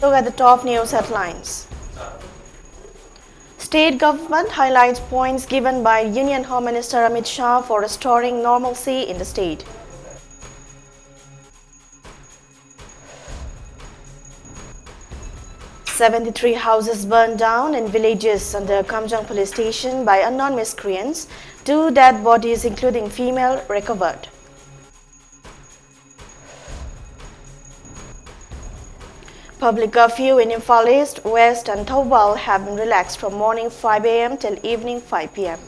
Look at the top news headlines. State government highlights points given by Union Home Minister Amit Shah for restoring normalcy in the state. "73 houses burned down in villages under Kamjang police station by unknown miscreants. 2 dead bodies, including female, recovered. Public curfew in Imphal East, West and Thoubal have been relaxed from morning 5 a.m. till evening 5 p.m.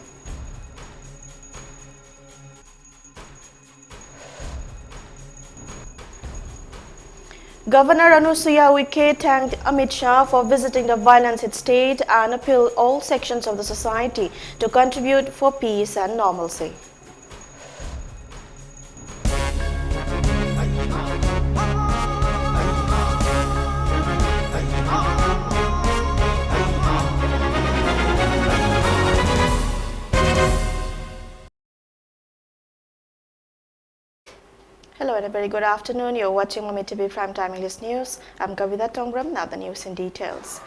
Governor Anusuya Uike thanked Amit Shah for visiting the violence-hit state and appealed all sections of the society to contribute for peace and normalcy. Hello and a very good afternoon. You're watching Mami TV Primetime English News. I'm Kavita Tongram. Now the news in details.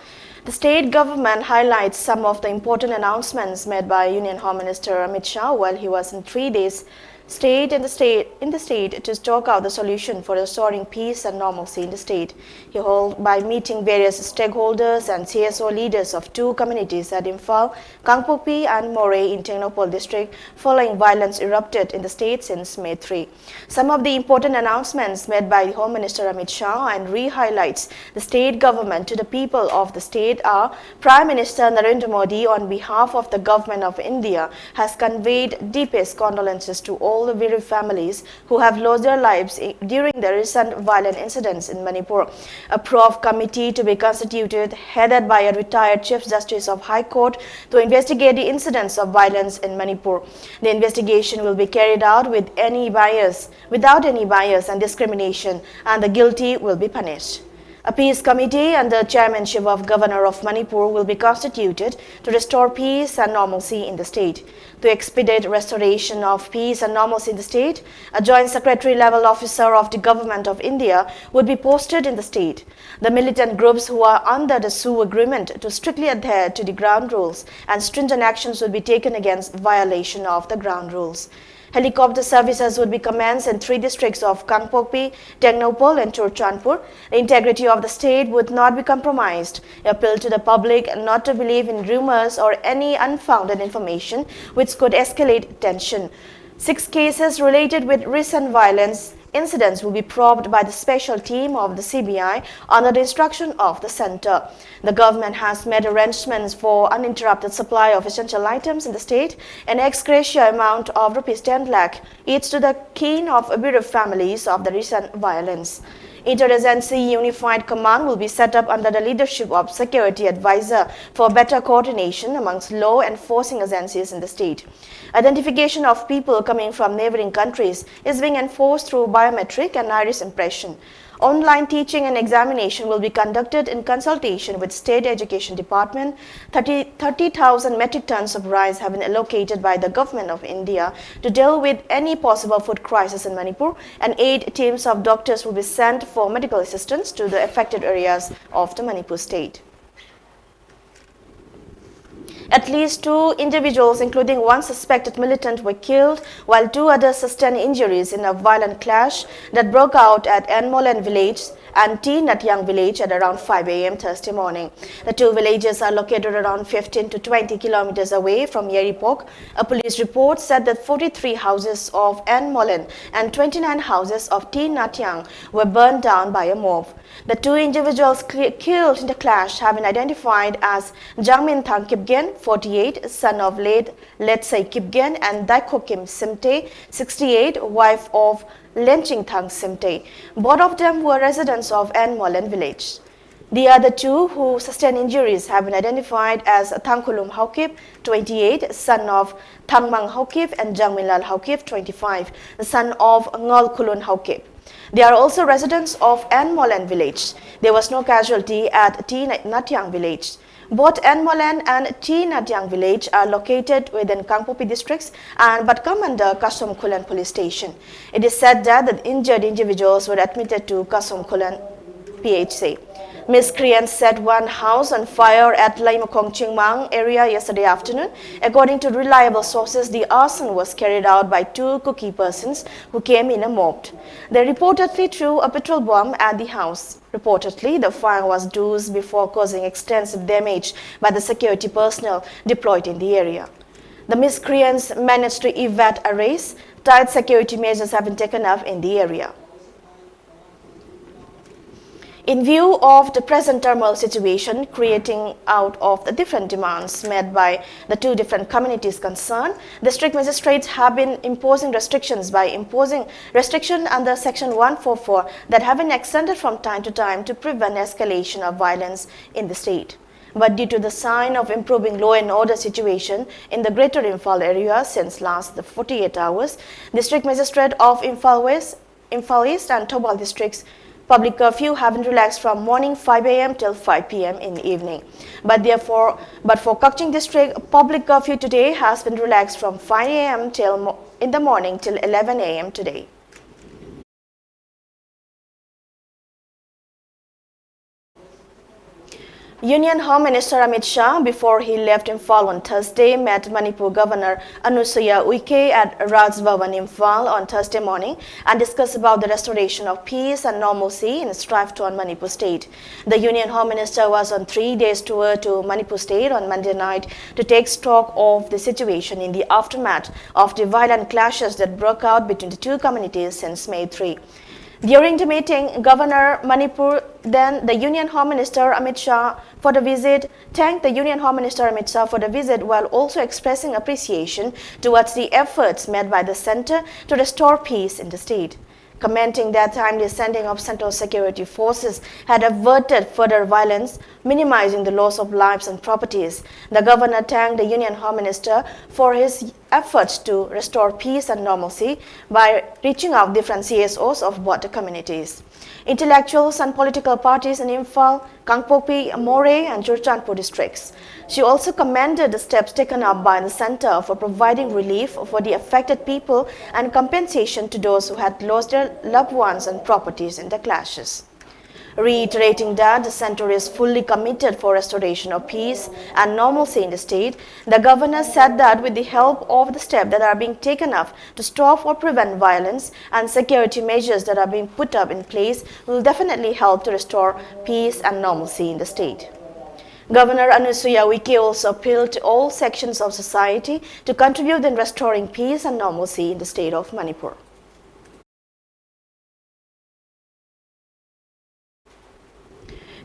The state government highlights some of the important announcements made by Union Home Minister Amit Shah while he was in 3 days in the state to stalk out the solution for restoring peace and normalcy in the state. He held by meeting various stakeholders and CSO leaders of 2 communities at Imphal, Kangpokpi and More in Tecnopole district following violence erupted in the state since May 3. Some of the important announcements made by Home Minister Amit Shah and re-highlights the state government to the people of the state are: Prime Minister Narendra Modi on behalf of the government of India has conveyed deepest condolences to all the bereaved families who have lost their lives during the recent violent incidents in Manipur. A probe committee to be constituted, headed by a retired Chief Justice of High Court, to investigate the incidents of violence in Manipur. The investigation will be carried out without any bias and discrimination, and the guilty will be punished. A peace committee under chairmanship of Governor of Manipur will be constituted to restore peace and normalcy in the state. To expedite restoration of peace and normalcy in the state, a joint secretary-level officer of the Government of India would be posted in the state. The militant groups who are under the Sioux agreement to strictly adhere to the ground rules, and stringent actions would be taken against violation of the ground rules. Helicopter services would be commenced in 3 districts of Kangpokpi, Tecnopole and Churchandpur. The integrity of the state would not be compromised. Appeal to the public not to believe in rumors or any unfounded information which could escalate tension. 6 cases related with recent violence incidents will be probed by the special team of the CBI under the instruction of the center. The government has made arrangements for uninterrupted supply of essential items in the state, an ex gratia amount of Rs 10 lakh each to the kin of bereaved families of the recent violence. Interagency Unified Command will be set up under the leadership of Security Advisor for better coordination amongst law enforcing agencies in the state. Identification of people coming from neighboring countries is being enforced through biometric and iris impression. Online teaching and examination will be conducted in consultation with State Education Department. 30,000 metric tons of rice have been allocated by the Government of India to deal with any possible food crisis in Manipur, and 8 teams of doctors will be sent for medical assistance to the affected areas of the Manipur state. At least 2 individuals, including 1 suspected militant, were killed, while 2 others sustained injuries in a violent clash that broke out at Enmolen village and T. Natyang village at around 5 a.m. Thursday morning. The 2 villages are located around 15 to 20 kilometers away from Yeripok. A police report said that 43 houses of Enmolen and 29 houses of T. Natyang were burned down by a mob. The 2 individuals killed in the clash have been identified as Jangmin Thang Kipgen, 48, son of late Letsai Kipgen, and Daikokim Simte, 68, wife of Lenching Thang Simte. Both of them were residents of Enmolen village. The other 2 who sustained injuries have been identified as Thangkulum Haukip, 28, son of Thangmang Haukip, and Jangminlal Haukip, 25, the son of Ngol Kulun Haukip. They are also residents of Enmolen village. There was no casualty at T. Natyang village. Both Enmolen and T. Natyang village are located within Kangpokpi districts but come under Kasum Kulan police station. It is said that the injured individuals were admitted to Kasum Kulan PHC. Miscreants set one house on fire at Laimokong Chingmang area yesterday afternoon. According to reliable sources, the arson was carried out by two cookie persons who came in a mob. They reportedly threw a petrol bomb at the house. Reportedly, the fire was doused before causing extensive damage by the security personnel deployed in the area. The miscreants managed to evade arrest. Tight security measures have been taken up in the area. In view of the present turmoil situation creating out of the different demands made by the two different communities concerned, district magistrates have been imposing restrictions by imposing restriction under Section 144 that have been extended from time to time to prevent escalation of violence in the state. But due to the sign of improving law and order situation in the Greater Imphal area since last 48 hours, District Magistrate of Imphal East and Tobal districts public curfew have been relaxed from morning 5 a.m. till 5 p.m. in the evening. But for Kaching district, public curfew today has been relaxed from 5 a.m. in the morning till 11 a.m. today. Union Home Minister Amit Shah, before he left Imphal on Thursday, met Manipur Governor Anusuya Uike at Raj Bhavan, Imphal on Thursday morning and discussed about the restoration of peace and normalcy in strife torn Manipur state. The Union Home Minister was on 3 days tour to Manipur state on Monday night to take stock of the situation in the aftermath of the violent clashes that broke out between the two communities since May 3. During the meeting, Governor Manipur, then the Union Home Minister Amit Shah for the visit, thanked the Union Home Minister Amit Shah for the visit while also expressing appreciation towards the efforts made by the centre to restore peace in the state. Commenting that timely sending of central security forces had averted further violence, minimizing the loss of lives and properties, the governor thanked the Union Home Minister for his efforts to restore peace and normalcy by reaching out different CSOs of border communities. Intellectuals and political parties in Imphal, Kangpokpi, More and Churchandpur districts. She also commended the steps taken up by the centre for providing relief for the affected people and compensation to those who had lost their loved ones and properties in the clashes. Reiterating that the centre is fully committed for restoration of peace and normalcy in the state, the governor said that with the help of the steps that are being taken up to stop or prevent violence and security measures that are being put up in place will definitely help to restore peace and normalcy in the state. Governor Anusuya Uike also appealed to all sections of society to contribute in restoring peace and normalcy in the state of Manipur.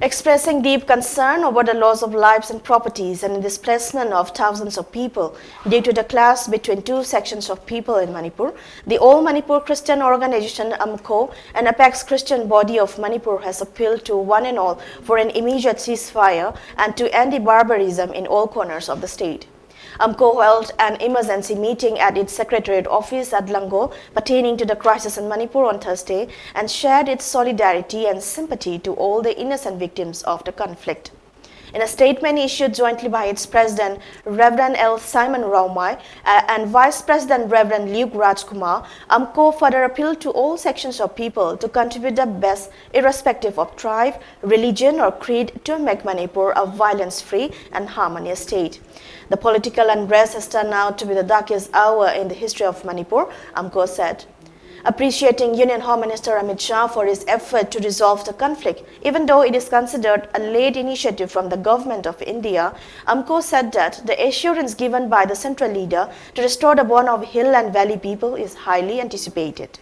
Expressing deep concern over the loss of lives and properties and the displacement of thousands of people due to the clash between two sections of people in Manipur, the All Manipur Christian Organization AMCO, an apex Christian body of Manipur, has appealed to one and all for an immediate ceasefire and to end the barbarism in all corners of the state. AMCO held an emergency meeting at its secretariat office at Lango pertaining to the crisis in Manipur on Thursday and shared its solidarity and sympathy to all the innocent victims of the conflict. In a statement issued jointly by its president, Reverend L. Simon Raumai, and Vice President Reverend Luke Rajkumar, AMCO further appealed to all sections of people to contribute their best, irrespective of tribe, religion, or creed, to make Manipur a violence-free and harmonious state. The political unrest has turned out to be the darkest hour in the history of Manipur, AMCO said. Appreciating Union Home Minister Amit Shah for his effort to resolve the conflict, even though it is considered a late initiative from the government of India, AMCO said that the assurance given by the central leader to restore the bond of hill and valley people is highly anticipated.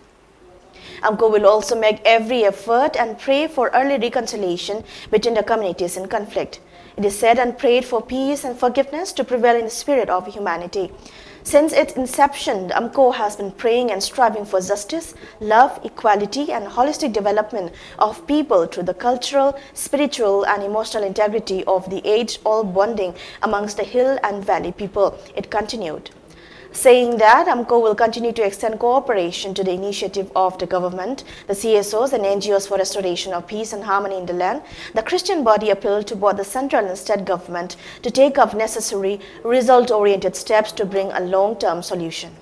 AMCO will also make every effort and pray for early reconciliation between the communities in conflict. It is said and prayed for peace and forgiveness to prevail in the spirit of humanity. Since its inception, AMCO has been praying and striving for justice, love, equality, and holistic development of people through the cultural, spiritual, and emotional integrity of the age-old bonding amongst the hill and valley people, it continued. Saying that AMCO will continue to extend cooperation to the initiative of the government, the CSOs and NGOs for restoration of peace and harmony in the land, the Christian body appealed to both the central and state government to take up necessary result-oriented steps to bring a long-term solution.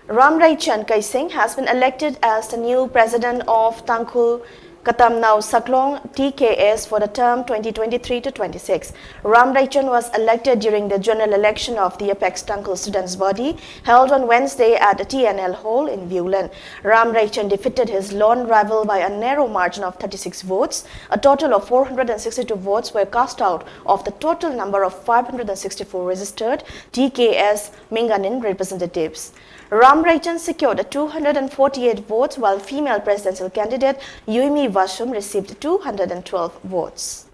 Ramrai Chan Kai Singh has been elected as the new president of Tangkhul Katam now Saklong TKS for the term 2023 to 26. Ram Raichand was elected during the general election of the Apex Tangkal Students' Body held on Wednesday at the TNL Hall in Viulan. Ram Raichand defeated his lone rival by a narrow margin of 36 votes. A total of 462 votes were cast out of the total number of 564 registered TKS Minganin representatives. Ram Raichand secured 248 votes while female presidential candidate Yuimi Vasum received 212 votes.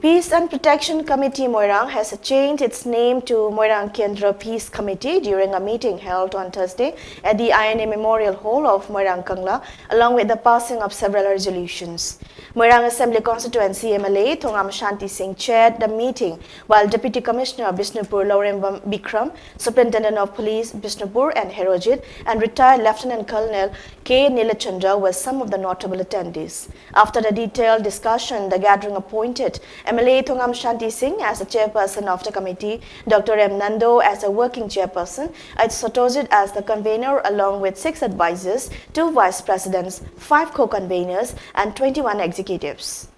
Peace and Protection Committee Moirang has changed its name to Moirang Kendra Peace Committee during a meeting held on Thursday at the INA Memorial Hall of Moirang Kangla, along with the passing of several resolutions. Moirang Assembly Constituency MLA Thongam Shanti Singh chaired the meeting, while Deputy Commissioner of Bishnupur Laurembam Bikram, Superintendent of Police Bishnupur and Herojit, and retired Lieutenant Colonel K. Nilachandra were some of the notable attendees. After the detailed discussion, the gathering appointed MLA Thongam Shanti Singh as the chairperson of the committee, Dr. M. Nando as a working chairperson, Ed Sotozit as the convener along with 6 advisors, 2 vice presidents, 5 co-conveners and 21 executives.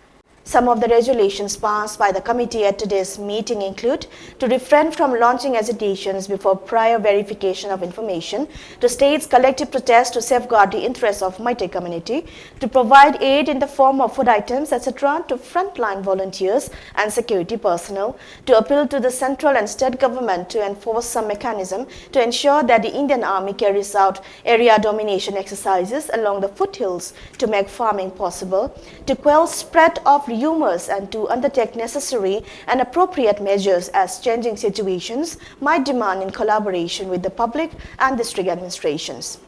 Some of the resolutions passed by the committee at today's meeting include to refrain from launching agitations before prior verification of information, to stage collective protests to safeguard the interests of Meitei community, to provide aid in the form of food items, etc. to frontline volunteers and security personnel, to appeal to the central and state government to enforce some mechanism to ensure that the Indian Army carries out area domination exercises along the foothills to make farming possible, to quell spread of rumors and to undertake necessary and appropriate measures as changing situations might demand in collaboration with the public and district administrations.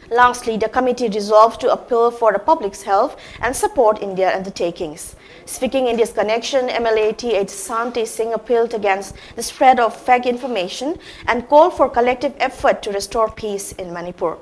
Lastly, the committee resolved to appeal for the public's help and support in their undertakings. Speaking in this connection, MLA T.H. Santi Singh appealed against the spread of fake information and called for collective effort to restore peace in Manipur.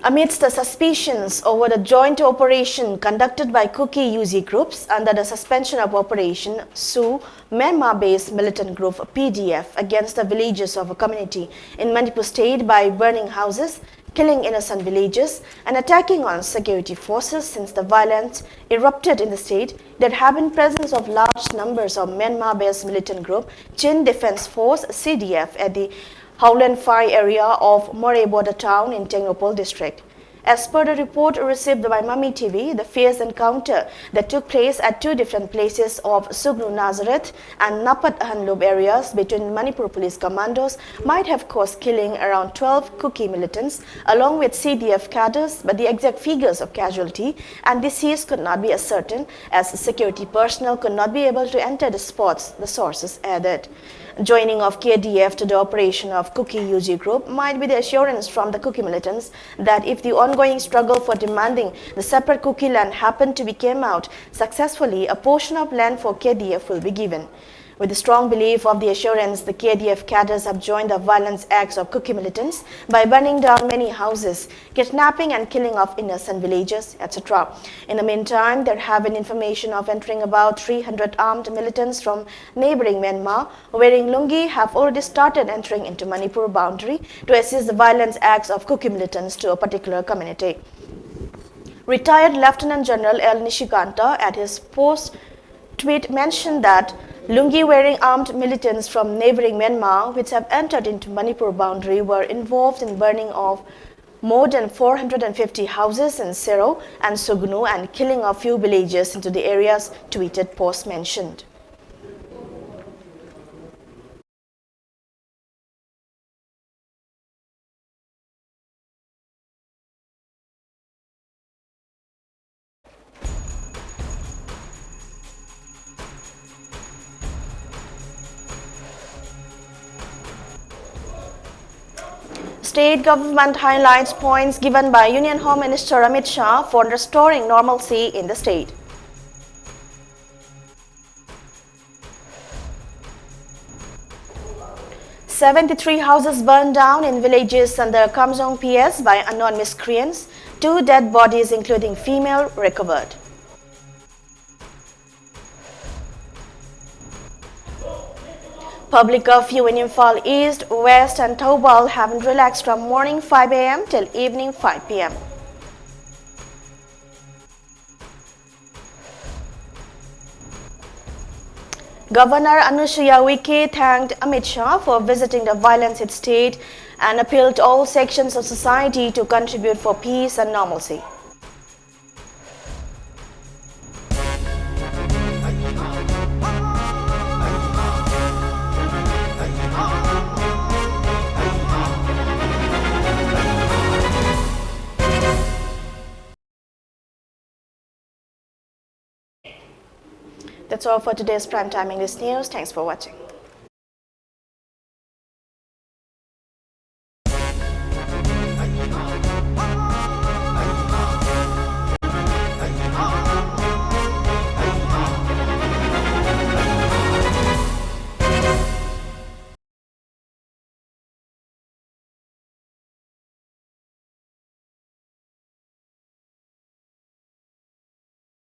Amidst the suspicions over the joint operation conducted by Kuki UZ groups under the suspension of Operation Sue, Myanmar-based militant group PDF against the villages of a community in Manipur state by burning houses, killing innocent villagers and attacking on security forces since the violence erupted in the state, there have been presence of large numbers of Myanmar-based militant group Chin Defense Force CDF at the Howland Phai area of Moray border town in Tengropol district. As per the report received by Mami TV, the fierce encounter that took place at 2 different places of Sugnu Nazareth and Napat Hanlub areas between Manipur police commandos might have caused killing around 12 Kuki militants along with CDF cadres, but the exact figures of casualty and deceased could not be ascertained as security personnel could not be able to enter the spots, the sources added. Joining of KDF to the operation of Kuki UG group might be the assurance from the Kuki militants that if the ongoing struggle for demanding the separate Kuki land happened to be came out successfully, a portion of land for KDF will be given. With the strong belief of the assurance, the KDF cadres have joined the violence acts of Kuki militants by burning down many houses, kidnapping and killing of innocent villagers, etc. In the meantime, there have been information of entering about 300 armed militants from neighboring Myanmar, wearing lungi, have already started entering into Manipur boundary to assist the violence acts of Kuki militants to a particular community. Retired Lieutenant General L. Nishikanta at his post tweet mentioned that lungi-wearing armed militants from neighboring Myanmar, which have entered into Manipur boundary, were involved in burning of more than 450 houses in Sero and Sugnu and killing a few villagers into the areas tweeted post mentioned. State government highlights points given by Union Home Minister Amit Shah for restoring normalcy in the state. "73 houses burned down in villages under Kamjong PS by unknown miscreants. 2 dead bodies including female recovered." Public curfew in Imphal East, West and Thoubal haven't relaxed from morning 5 a.m. till evening 5 p.m. Governor Anusuya Uike thanked Amit Shah for visiting the violence-hit state and appealed to all sections of society to contribute for peace and normalcy. That's all for today's Primetime English News. Thanks for watching.